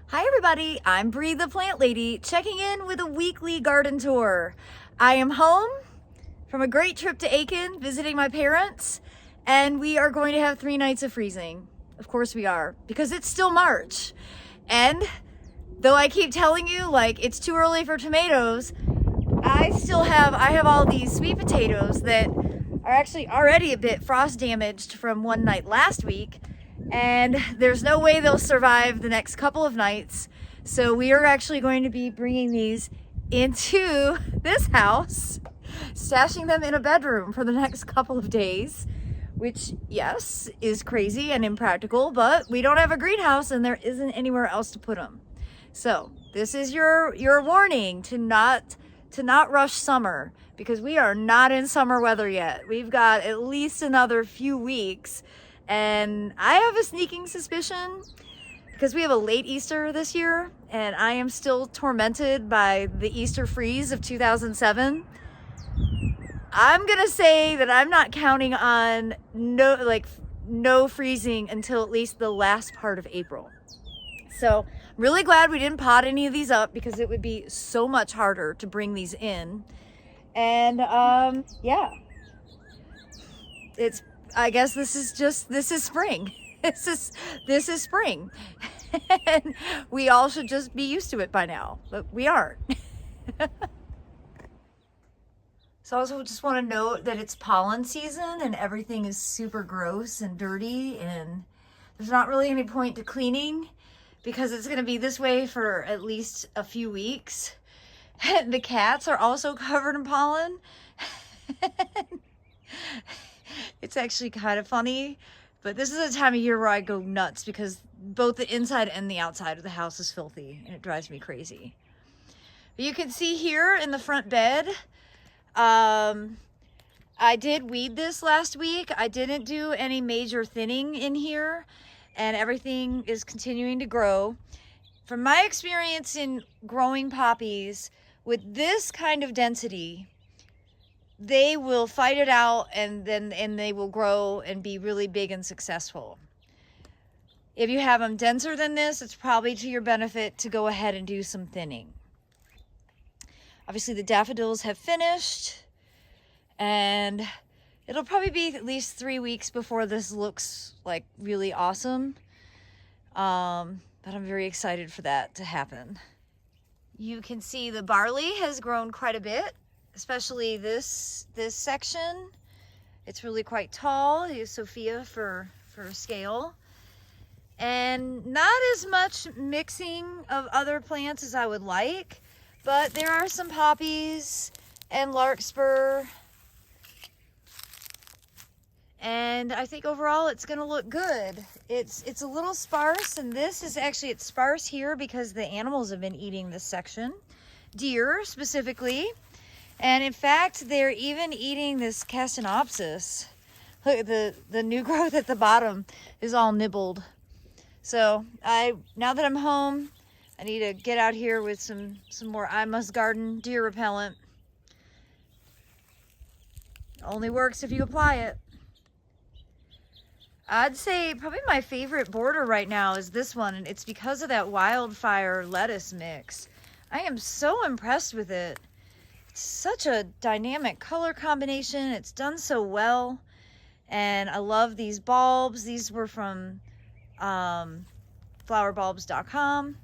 Hi everybody, I'm Bree the Plant Lady, checking in with a weekly garden tour. I am home from a great trip to Aiken, visiting my parents, and we are going to have 3 nights of freezing. Of course we are, because it's still March. And though I keep telling you, like, it's too early for tomatoes, I have all these sweet potatoes that are actually already a bit frost damaged from one night last week. And there's no way they'll survive the next couple of nights. So we are actually going to be bringing these into this house, stashing them in a bedroom for the next couple of days, which, yes, is crazy and impractical, but we don't have a greenhouse and there isn't anywhere else to put them. So this is your warning to not rush summer, because we are not in summer weather yet. We've got at least another few weeks. And I have a sneaking suspicion, because we have a late Easter this year, and I am still tormented by the Easter freeze of 2007. I'm gonna say that I'm not counting on no freezing until at least the last part of April. So I'm really glad we didn't pot any of these up, because it would be so much harder to bring these in. And yeah, I guess this is spring. This is spring. And we all should just be used to it by now, but we aren't. So I also just want to note that it's pollen season and everything is super gross and dirty, and there's not really any point to cleaning because it's going to be this way for at least a few weeks. And the cats are also covered in pollen. It's actually kind of funny, but this is the time of year where I go nuts, because both the inside and the outside of the house is filthy and it drives me crazy. But you can see here in the front bed, I did weed this last week. I didn't do any major thinning in here, and everything is continuing to grow. From my experience in growing poppies, with this kind of density, they will fight it out, and they will grow and be really big and successful. If you have them denser than this, it's probably to your benefit to go ahead and do some thinning. Obviously the daffodils have finished, and it'll probably be at least 3 weeks before this looks like really awesome. But I'm very excited for that to happen. You can see the barley has grown quite a bit, especially this section. It's really quite tall. I use Sophia for scale. And not as much mixing of other plants as I would like, but there are some poppies and larkspur. And I think overall it's gonna look good. It's a little sparse, and this is actually, it's sparse here because the animals have been eating this section. Deer specifically. And in fact, they're even eating this Chinensis. Look at the new growth at the bottom is all nibbled. So now that I'm home, I need to get out here with some more I Must Garden deer repellent. Only works if you apply it. I'd say probably my favorite border right now is this one, and it's because of that wildfire lettuce mix. I am so impressed with it. Such a dynamic color combination. It's done so well, and I love these bulbs. These were from flowerbulbs.com,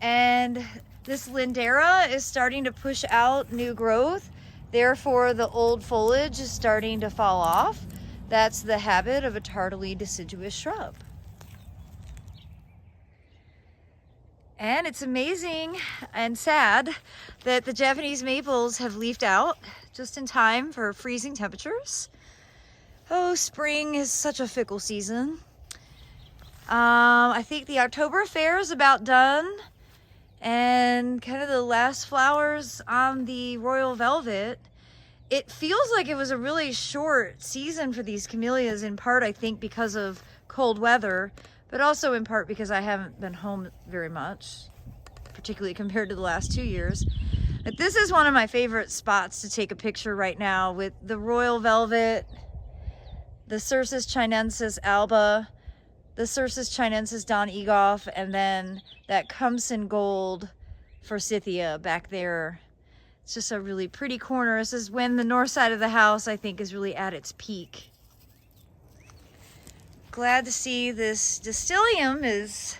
and this Lindera is starting to push out new growth, therefore the old foliage is starting to fall off. That's the habit of a tardily deciduous shrub. And it's amazing and sad that the Japanese maples have leafed out just in time for freezing temperatures. Oh, spring is such a fickle season. I think the October fair is about done, and kind of the last flowers on the royal velvet. It feels like it was a really short season for these camellias, in part I think because of cold weather, but also in part because I haven't been home very much, particularly compared to the last 2 years. But this is one of my favorite spots to take a picture right now, with the royal velvet, the Circus Chinensis Alba, the Circus Chinensis Don Egoff, and then that Cumson Gold Forsythia back there. It's just a really pretty corner. This is when the north side of the house, I think, is really at its peak. Glad to see this Distilium is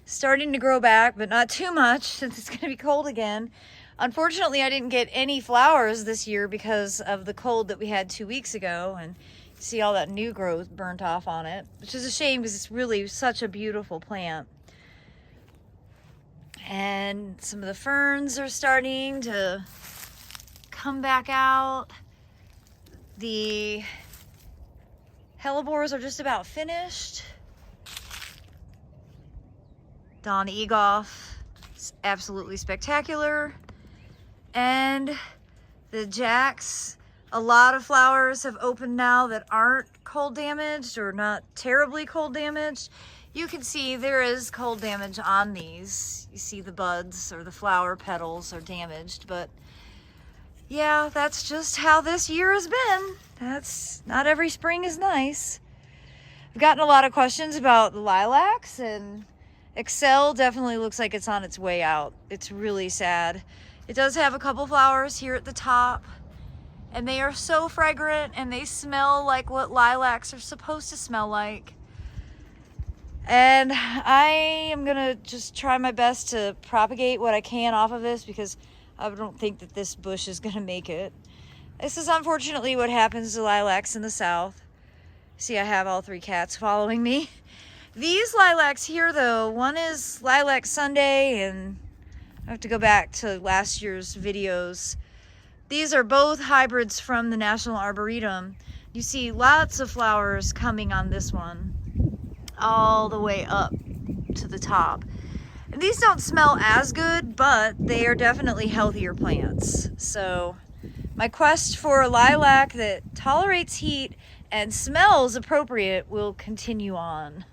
starting to grow back, but not too much since it's going to be cold again. Unfortunately, I didn't get any flowers this year because of the cold that we had 2 weeks ago, and you see all that new growth burnt off on it, which is a shame because it's really such a beautiful plant. And some of the ferns are starting to come back out. The hellebores are just about finished. Don Egoff is absolutely spectacular. And the jacks, a lot of flowers have opened now that aren't cold damaged or not terribly cold damaged. You can see there is cold damage on these. You see the buds or the flower petals are damaged, but yeah, that's just how this year has been. That's not every spring is nice. I've gotten a lot of questions about the lilacs, and Excel definitely looks like it's on its way out. It's really sad. It does have a couple flowers here at the top, and they are so fragrant and they smell like what lilacs are supposed to smell like. And I am gonna just try my best to propagate what I can off of this because I don't think that this bush is gonna make it. This is unfortunately what happens to lilacs in the south. See, I have all 3 cats following me. These lilacs here though, one is Lilac Sunday, and I have to go back to last year's videos. These are both hybrids from the National Arboretum. You see lots of flowers coming on this one, all the way up to the top. And these don't smell as good, but they are definitely healthier plants. So my quest for a lilac that tolerates heat and smells appropriate will continue on.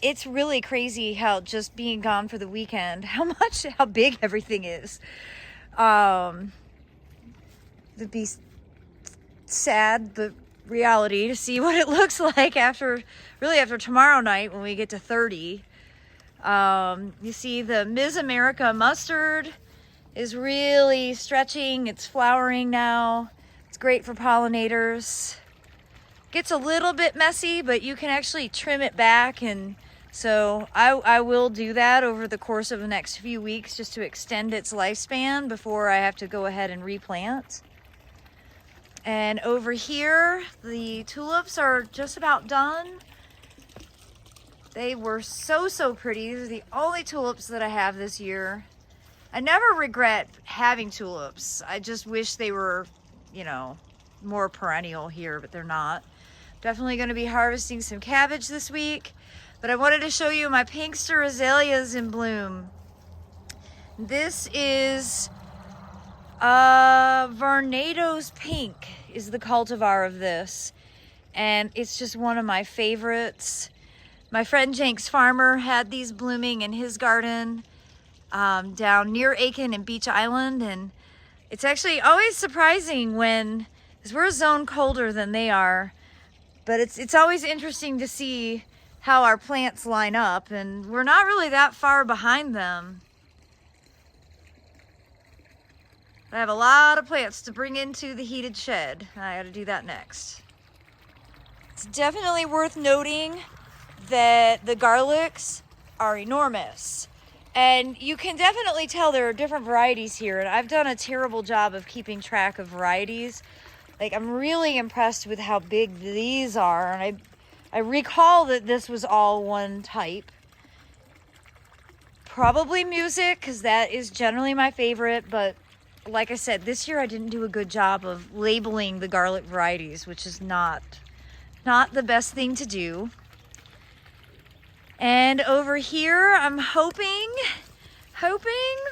It's really crazy how just being gone for the weekend, how big everything is. It'd be sad, but reality to see what it looks like after tomorrow night when we get to 30. You see the Ms. America mustard is really stretching. It's flowering now. It's great for pollinators. Gets a little bit messy, but you can actually trim it back, and so I will do that over the course of the next few weeks just to extend its lifespan before I have to go ahead and replant. And over here, the tulips are just about done. They were so pretty. These are the only tulips that I have this year. I never regret having tulips. I just wish they were, you know, more perennial here, but they're not. Definitely going to be harvesting some cabbage this week. But I wanted to show you my pinkster azaleas in bloom. This is Varnados Pink is the cultivar of this. And it's just one of my favorites. My friend Jenks Farmer had these blooming in his garden down near Aiken and Beach Island. And it's actually always surprising because we're a zone colder than they are. But it's always interesting to see how our plants line up, and we're not really that far behind them. I have a lot of plants to bring into the heated shed. I gotta do that next. It's definitely worth noting that the garlics are enormous. And you can definitely tell there are different varieties here, and I've done a terrible job of keeping track of varieties. Like, I'm really impressed with how big these are, and I recall that this was all one type. Probably music, because that is generally my favorite, but like I said, this year I didn't do a good job of labeling the garlic varieties, which is not the best thing to do. And over here, I'm hoping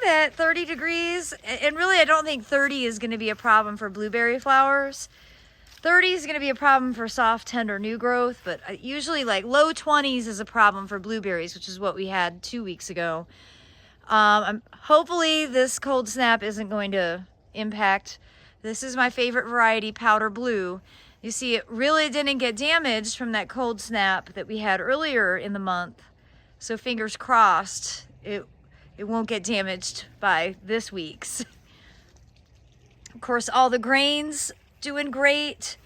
that 30 degrees, and really I don't think 30 is going to be a problem for blueberry flowers. 30 is going to be a problem for soft, tender new growth, but usually like low 20s is a problem for blueberries, which is what we had 2 weeks ago. Hopefully this cold snap isn't going to impact. This is my favorite variety, powder blue. You see, it really didn't get damaged from that cold snap that we had earlier in the month. So fingers crossed, it won't get damaged by this week's. Of course, all the grains doing great.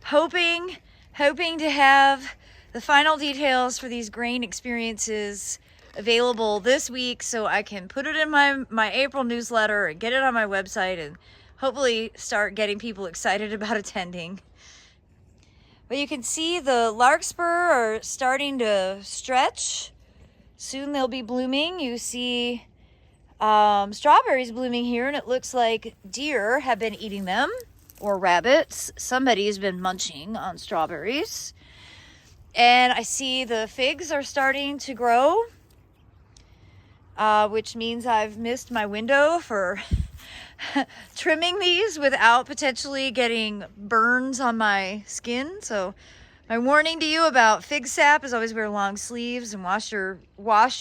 Hoping to have the final details for these grain experiences available this week so I can put it in my April newsletter and get it on my website and hopefully start getting people excited about attending. But you can see the larkspur are starting to stretch. Soon they'll be blooming. You see strawberries blooming here, and it looks like deer have been eating them, or rabbits. Somebody's been munching on strawberries. And I see the figs are starting to grow, which means I've missed my window for trimming these without potentially getting burns on my skin. So my warning to you about fig sap is always wear long sleeves and wash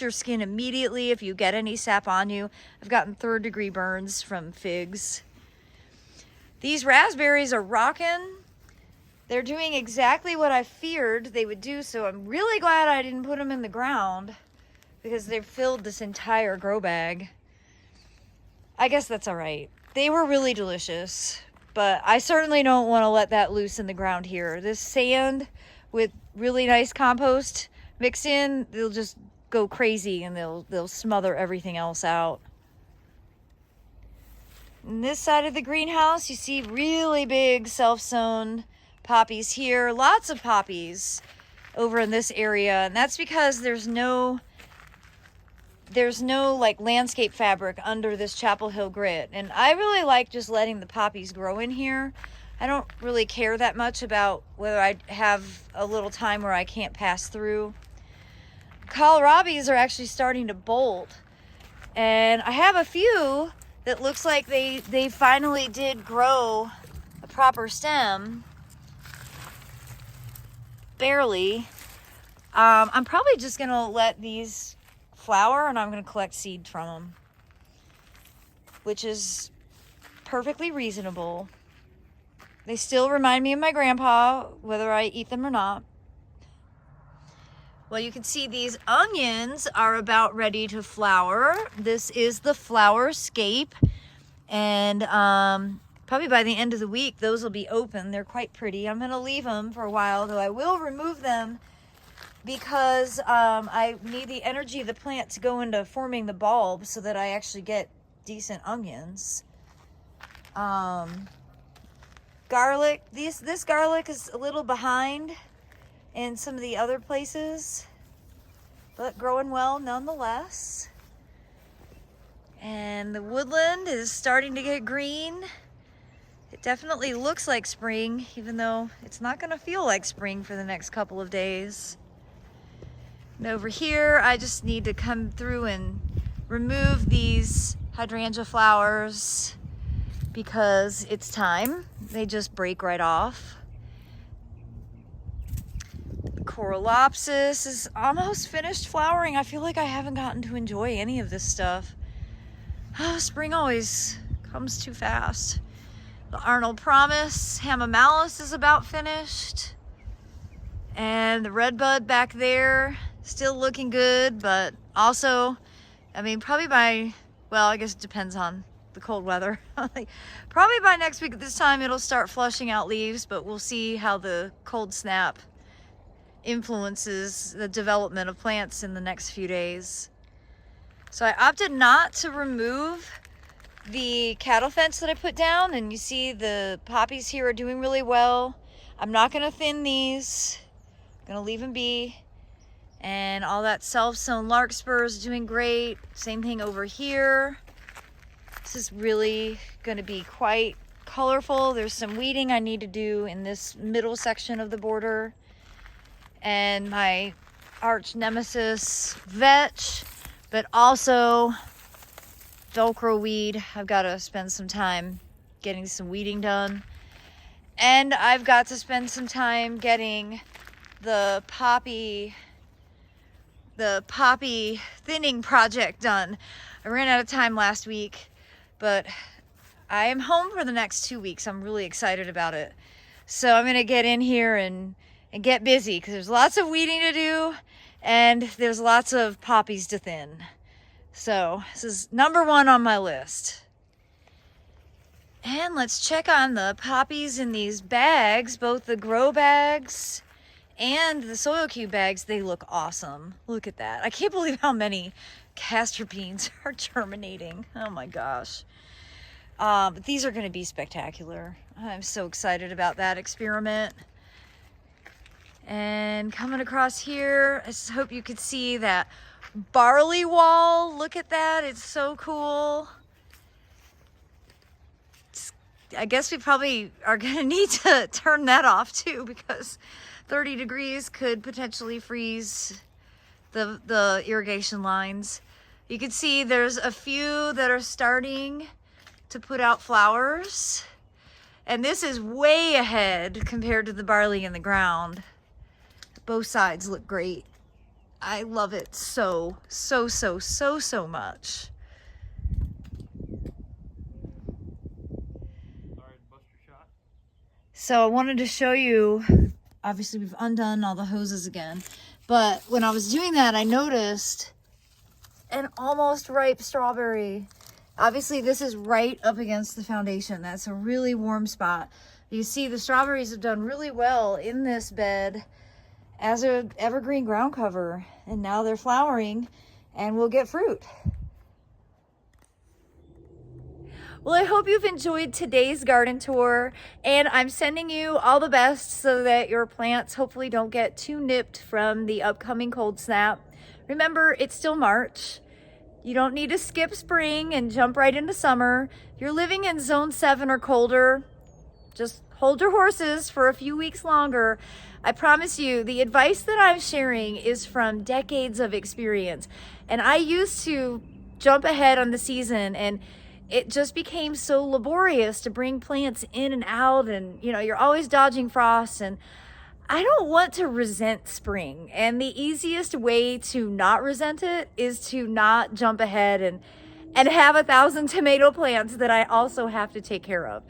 your skin immediately if you get any sap on you. I've gotten 3rd-degree burns from figs. These raspberries are rocking. They're doing exactly what I feared they would do, so I'm really glad I didn't put them in the ground because they've filled this entire grow bag. I guess that's all right. They were really delicious, but I certainly don't want to let that loose in the ground here. This sand with really nice compost mixed in, they'll just go crazy and they'll smother everything else out. On this side of the greenhouse, you see really big self-sown poppies here. Lots of poppies over in this area, and that's because there's no like landscape fabric under this Chapel Hill grit. And I really like just letting the poppies grow in here. I don't really care that much about whether I have a little time where I can't pass through. Kohlrabies are actually starting to bolt. And I have a few that looks like they finally did grow a proper stem. Barely. I'm probably just gonna let these flower and I'm going to collect seed from them, which is perfectly reasonable. They still remind me of my grandpa, whether I eat them or not. Well, you can see these onions are about ready to flower. This is the flowerscape, and probably by the end of the week those will be open. They're quite pretty. I'm going to leave them for a while, though I will remove them because I need the energy of the plant to go into forming the bulb so that I actually get decent onions. Garlic, this garlic is a little behind in some of the other places, but growing well nonetheless. And the woodland is starting to get green. It definitely looks like spring, even though it's not going to feel like spring for the next couple of days. And over here, I just need to come through and remove these hydrangea flowers because it's time. They just break right off. Coralopsis is almost finished flowering. I feel like I haven't gotten to enjoy any of this stuff. Oh, spring always comes too fast. The Arnold Promise Hamamelis is about finished. And the redbud back there, still looking good, but also, I mean, probably by, well, I guess it depends on the cold weather. Probably by next week at this time, it'll start flushing out leaves, but we'll see how the cold snap influences the development of plants in the next few days. So I opted not to remove the cattle fence that I put down, and you see the poppies here are doing really well. I'm not going to thin these. I'm going to leave them be. And all that self-sown larkspur is doing great. Same thing over here. This is really going to be quite colorful. There's some weeding I need to do in this middle section of the border. And my arch nemesis vetch, but also Velcro weed. I've got to spend some time getting some weeding done. And I've got to spend some time getting the poppy thinning project done. I ran out of time last week, but I am home for the next 2 weeks. I'm really excited about it. So I'm gonna get in here and get busy because there's lots of weeding to do and there's lots of poppies to thin. So this is number one on my list. And let's check on the poppies in these bags, both the grow bags and the soil cube bags. They look awesome. Look at that. I can't believe how many castor beans are germinating. Oh my gosh. But these are going to be spectacular. I'm so excited about that experiment. And coming across here, I just hope you could see that barley wall. Look at that. It's so cool. I guess we probably are going to need to turn that off too, because 30 degrees could potentially freeze the irrigation lines. You can see there's a few that are starting to put out flowers, and this is way ahead compared to the barley in the ground. Both sides look great. I love it so much. So I wanted to show you, obviously we've undone all the hoses again, but when I was doing that, I noticed an almost ripe strawberry. Obviously this is right up against the foundation. That's a really warm spot. You see the strawberries have done really well in this bed as an evergreen ground cover, and now they're flowering and we'll get fruit. Well, I hope you've enjoyed today's garden tour, and I'm sending you all the best so that your plants hopefully don't get too nipped from the upcoming cold snap. Remember, it's still March. You don't need to skip spring and jump right into summer. If you're living in zone 7 or colder, just hold your horses for a few weeks longer. I promise you, the advice that I'm sharing is from decades of experience. And I used to jump ahead on the season, and it just became so laborious to bring plants in and out, and you're always dodging frost, and I don't want to resent spring. And the easiest way to not resent it is to not jump ahead and have 1,000 tomato plants that I also have to take care of.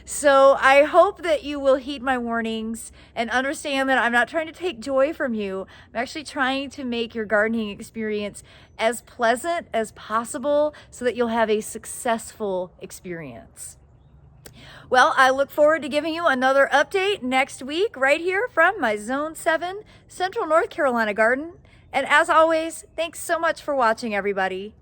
So I hope that you will heed my warnings and understand that I'm not trying to take joy from you. I'm actually trying to make your gardening experience as pleasant as possible so that you'll have a successful experience. Well, I look forward to giving you another update next week right here from my Zone 7 Central North Carolina garden. And as always, thanks so much for watching, everybody.